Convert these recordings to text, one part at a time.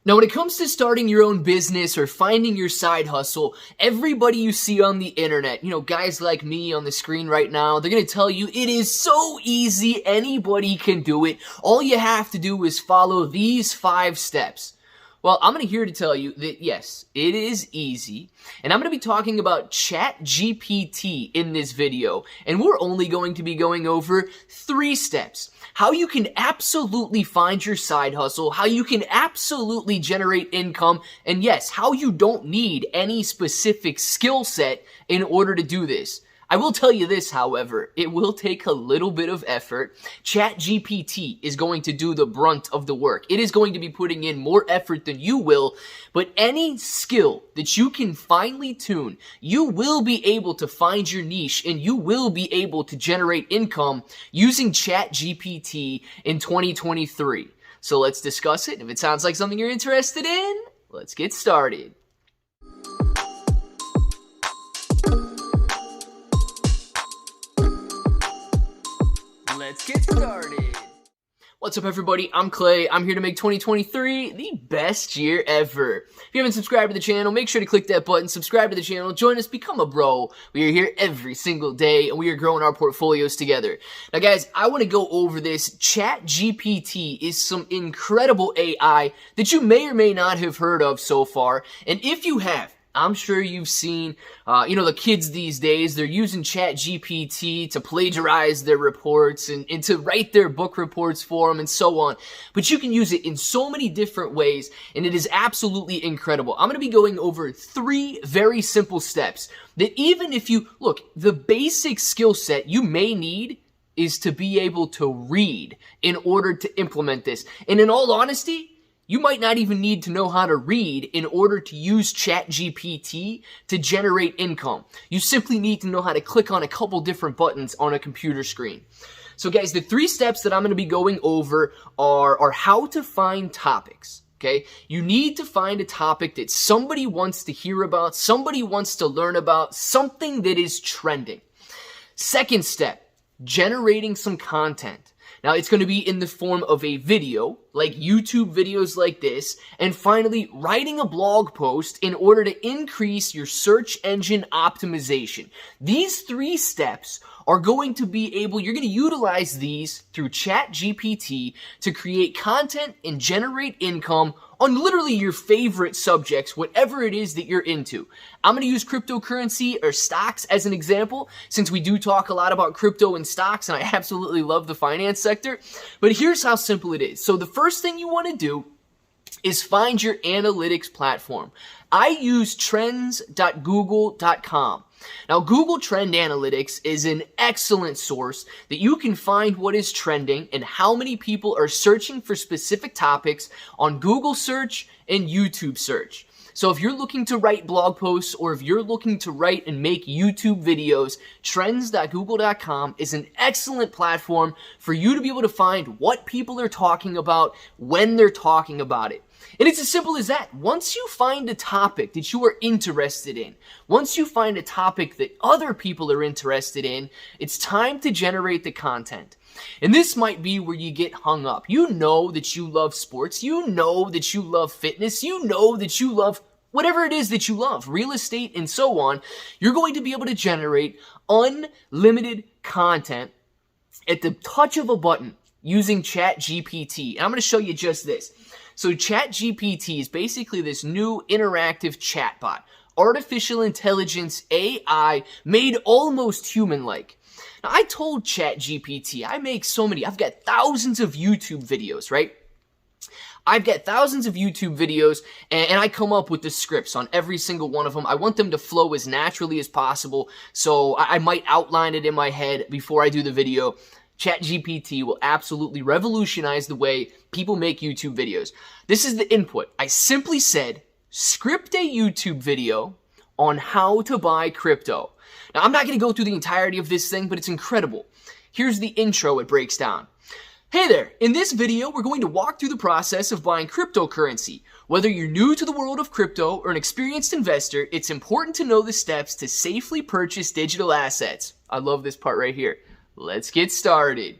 Now, when it comes to starting your own business or finding your side hustle, everybody you see on the internet, guys like me on the screen right now, they're going to tell you it is so easy, anybody can do it. All you have to do is follow these 5 steps. Well, I'm here to tell you that yes, it is easy, and I'm going to be talking about Chat GPT in this video, and we're only going to be going over 3 steps. How you can absolutely find your side hustle, how you can absolutely generate income, and yes, how you don't need any specific skill set in order to do this. I will tell you this, however, it will take a little bit of effort. Chat GPT is going to do the brunt of the work. It is going to be putting in more effort than you will, but any skill that you can finely tune, you will be able to find your niche and you will be able to generate income using Chat GPT in 2023. So let's discuss it. If it sounds like something you're interested in, let's get started. Let's get started. What's up, everybody? I'm Clay. I'm here to make 2023 the best year ever. If you haven't subscribed to the channel, make sure to click that button, subscribe to the channel, join us, become a bro. We are here every single day, and we are growing our portfolios together. Now, guys, I want to go over this. Chat GPT is some incredible AI that you may or may not have heard of so far, and if you have, I'm sure you've seen, the kids these days, they're using Chat GPT to plagiarize their reports and to write their book reports for them and so on. But you can use it in so many different ways, and it is absolutely incredible. I'm going to be going over 3 very simple steps that even if you, look, the basic skill set you may need is to be able to read in order to implement this. And in all honesty, you might not even need to know how to read in order to use Chat GPT to generate income. You simply need to know how to click on a couple different buttons on a computer screen. So guys, the 3 steps that I'm going to be going over are how to find topics. Okay, you need to find a topic that somebody wants to hear about, somebody wants to learn about, something that is trending. Second step, generating some content. Now, it's going to be in the form of a video, like YouTube videos like this, and finally, writing a blog post in order to increase your search engine optimization. These 3 steps are going to be you're going to utilize these through Chat GPT to create content and generate income on literally your favorite subjects, whatever it is that you're into. I'm going to use cryptocurrency or stocks as an example, since we do talk a lot about crypto and stocks, and I absolutely love the finance sector. But here's how simple it is. So the first thing you want to do is find your analytics platform. I use trends.google.com. Now, Google Trend Analytics is an excellent source that you can find what is trending and how many people are searching for specific topics on Google search and YouTube search. So if you're looking to write blog posts or if you're looking to write and make YouTube videos, trends.google.com is an excellent platform for you to be able to find what people are talking about when they're talking about it. And it's as simple as that. Once you find a topic that you are interested in, once you find a topic that other people are interested in, it's time to generate the content. And this might be where you get hung up. You know that you love sports. You know that you love fitness. You know that you love whatever it is that you love, real estate and so on. You're going to be able to generate unlimited content at the touch of a button using Chat GPT. And I'm going to show you just this. So Chat GPT is basically this new interactive chatbot, artificial intelligence AI made almost human-like. Now, I told Chat GPT, I've got thousands of YouTube videos, right? I've got thousands of YouTube videos, and I come up with the scripts on every single one of them. I want them to flow as naturally as possible, so I might outline it in my head before I do the video. ChatGPT will absolutely revolutionize the way people make YouTube videos. This is the input. I simply said, script a YouTube video on how to buy crypto. Now, I'm not going to go through the entirety of this thing, but it's incredible. Here's the intro it breaks down. Hey there, in this video, we're going to walk through the process of buying cryptocurrency. Whether you're new to the world of crypto or an experienced investor, it's important to know the steps to safely purchase digital assets. I love this part right here. Let's get started.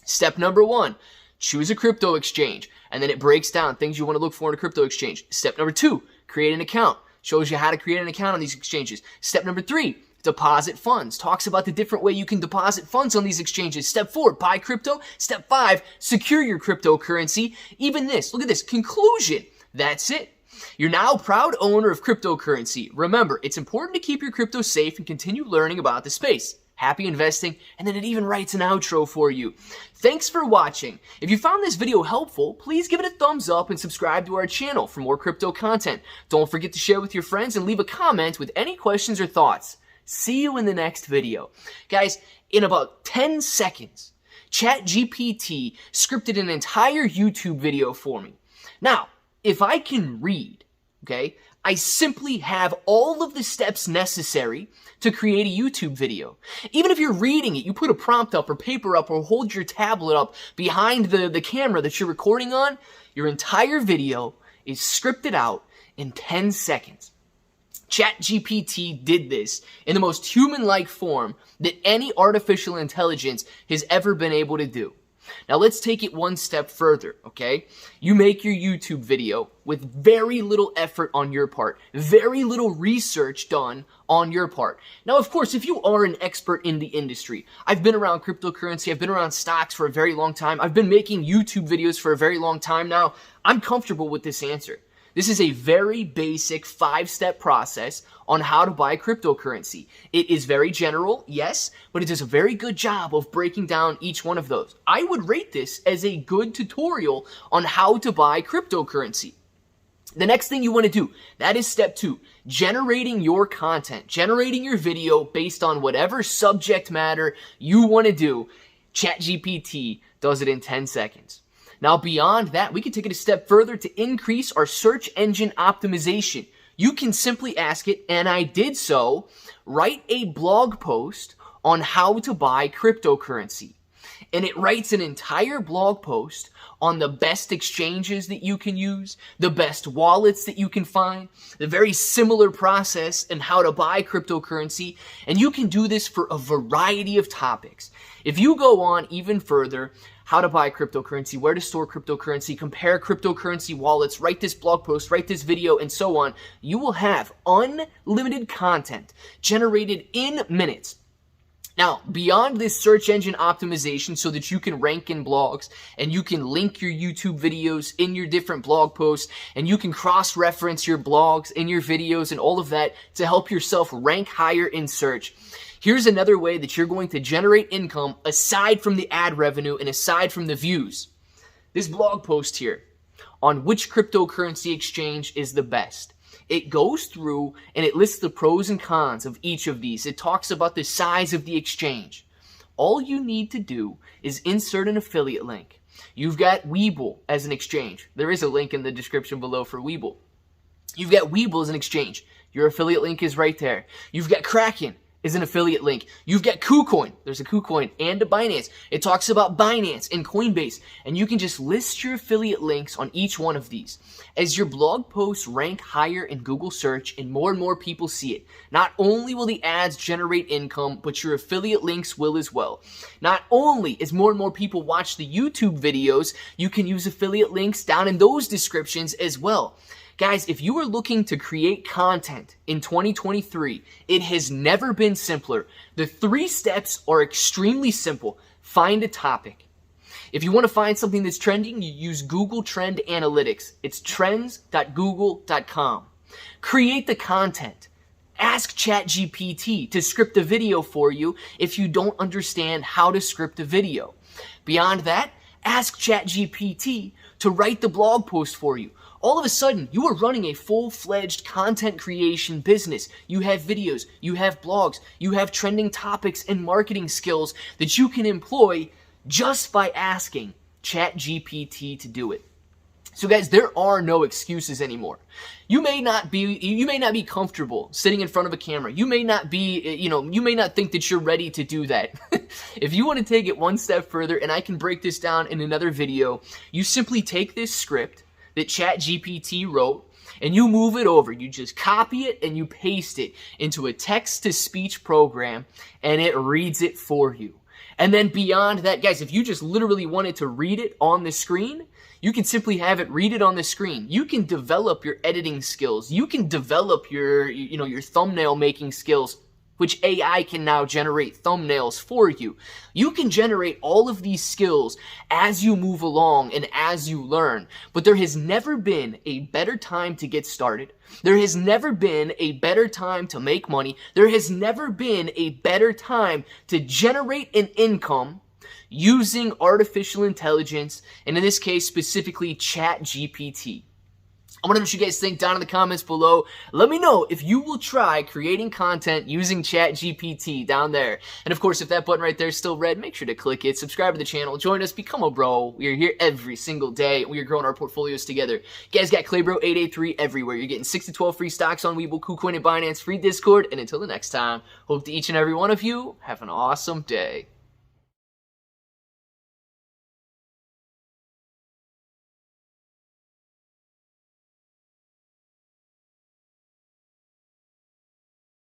Step number 1, choose a crypto exchange. And then it breaks down things you want to look for in a crypto exchange. Step number 2, create an account. Shows you how to create an account on these exchanges. Step number 3, deposit funds. Talks about the different way you can deposit funds on these exchanges. Step 4, buy crypto. Step 5, secure your cryptocurrency. Even this, look at this, conclusion. That's it. You're now a proud owner of cryptocurrency. Remember, it's important to keep your crypto safe and continue learning about the space. Happy investing, and then it even writes an outro for you. Thanks for watching. If you found this video helpful, please give it a thumbs up and subscribe to our channel for more crypto content. Don't forget to share with your friends and leave a comment with any questions or thoughts. See you in the next video. Guys, in about 10 seconds, Chat GPT scripted an entire YouTube video for me. Now, if I can read, okay, I simply have all of the steps necessary to create a YouTube video. Even if you're reading it, you put a prompt up or paper up or hold your tablet up behind the camera that you're recording on, your entire video is scripted out in 10 seconds. ChatGPT did this in the most human-like form that any artificial intelligence has ever been able to do. Now let's take it one step further, okay? You make your YouTube video with very little effort on your part, very little research done on your part. Now, of course, if you are an expert in the industry, I've been around cryptocurrency, I've been around stocks for a very long time, I've been making YouTube videos for a very long time now, I'm comfortable with this answer. This is a very basic 5-step process on how to buy cryptocurrency. It is very general, yes, but it does a very good job of breaking down each one of those. I would rate this as a good tutorial on how to buy cryptocurrency. The next thing you want to do, that is step 2, generating your content, generating your video based on whatever subject matter you want to do. ChatGPT does it in 10 seconds. Now, beyond that, we can take it a step further to increase our search engine optimization. You can simply ask it, and I did so, write a blog post on how to buy cryptocurrency. And it writes an entire blog post on the best exchanges that you can use, the best wallets that you can find, the very similar process and how to buy cryptocurrency. And you can do this for a variety of topics. If you go on even further, how to buy cryptocurrency, where to store cryptocurrency, compare cryptocurrency wallets, write this blog post, write this video, and so on, you will have unlimited content generated in minutes. Now, beyond this search engine optimization so that you can rank in blogs and you can link your YouTube videos in your different blog posts and you can cross-reference your blogs in your videos and all of that to help yourself rank higher in search, here's another way that you're going to generate income aside from the ad revenue and aside from the views. This blog post here on which cryptocurrency exchange is the best. It goes through and it lists the pros and cons of each of these. It talks about the size of the exchange. All you need to do is insert an affiliate link. You've got Webull as an exchange. There is a link in the description below for Webull. You've got Webull as an exchange. Your affiliate link is right there. You've got Kraken is an affiliate link. You've got KuCoin. There's a KuCoin and a Binance. It talks about Binance and Coinbase, and you can just list your affiliate links on each one of these. As your blog posts rank higher in Google search and more people see it, not only will the ads generate income, but your affiliate links will as well. Not only as more people watch the YouTube videos, you can use affiliate links down in those descriptions as well. Guys, if you are looking to create content in 2023, it has never been simpler. The 3 steps are extremely simple. Find a topic. If you want to find something that's trending, you use Google Trend Analytics. It's trends.google.com. Create the content. Ask ChatGPT to script a video for you if you don't understand how to script a video. Beyond that, ask ChatGPT to write the blog post for you. All of a sudden, you are running a full-fledged content creation business. You have videos, you have blogs, you have trending topics and marketing skills that you can employ just by asking ChatGPT to do it. So guys, there are no excuses anymore. You may not be comfortable sitting in front of a camera. You may not be, you may not think that you're ready to do that. If you want to take it one step further, and I can break this down in another video, you simply take this script that ChatGPT wrote and you move it over. You just copy it and you paste it into a text-to-speech program and it reads it for you. And then beyond that, guys, if you just literally wanted to read it on the screen, you can simply have it read it on the screen. You can develop your editing skills. You can develop your thumbnail making skills, which AI can now generate thumbnails for you. You can generate all of these skills as you move along and as you learn. But there has never been a better time to get started. There has never been a better time to make money. There has never been a better time to generate an income using artificial intelligence, and in this case, specifically Chat GPT. I want to know what you guys think down in the comments below. Let me know if you will try creating content using Chat GPT down there. And of course, if that button right there is still red, make sure to click it, subscribe to the channel, join us, become a bro. We are here every single day. We are growing our portfolios together. You guys got ClayBro 883 everywhere. You're getting 6 to 12 free stocks on Webull, KuCoin, and Binance, free Discord. And until the next time, hope to each and every one of you have an awesome day.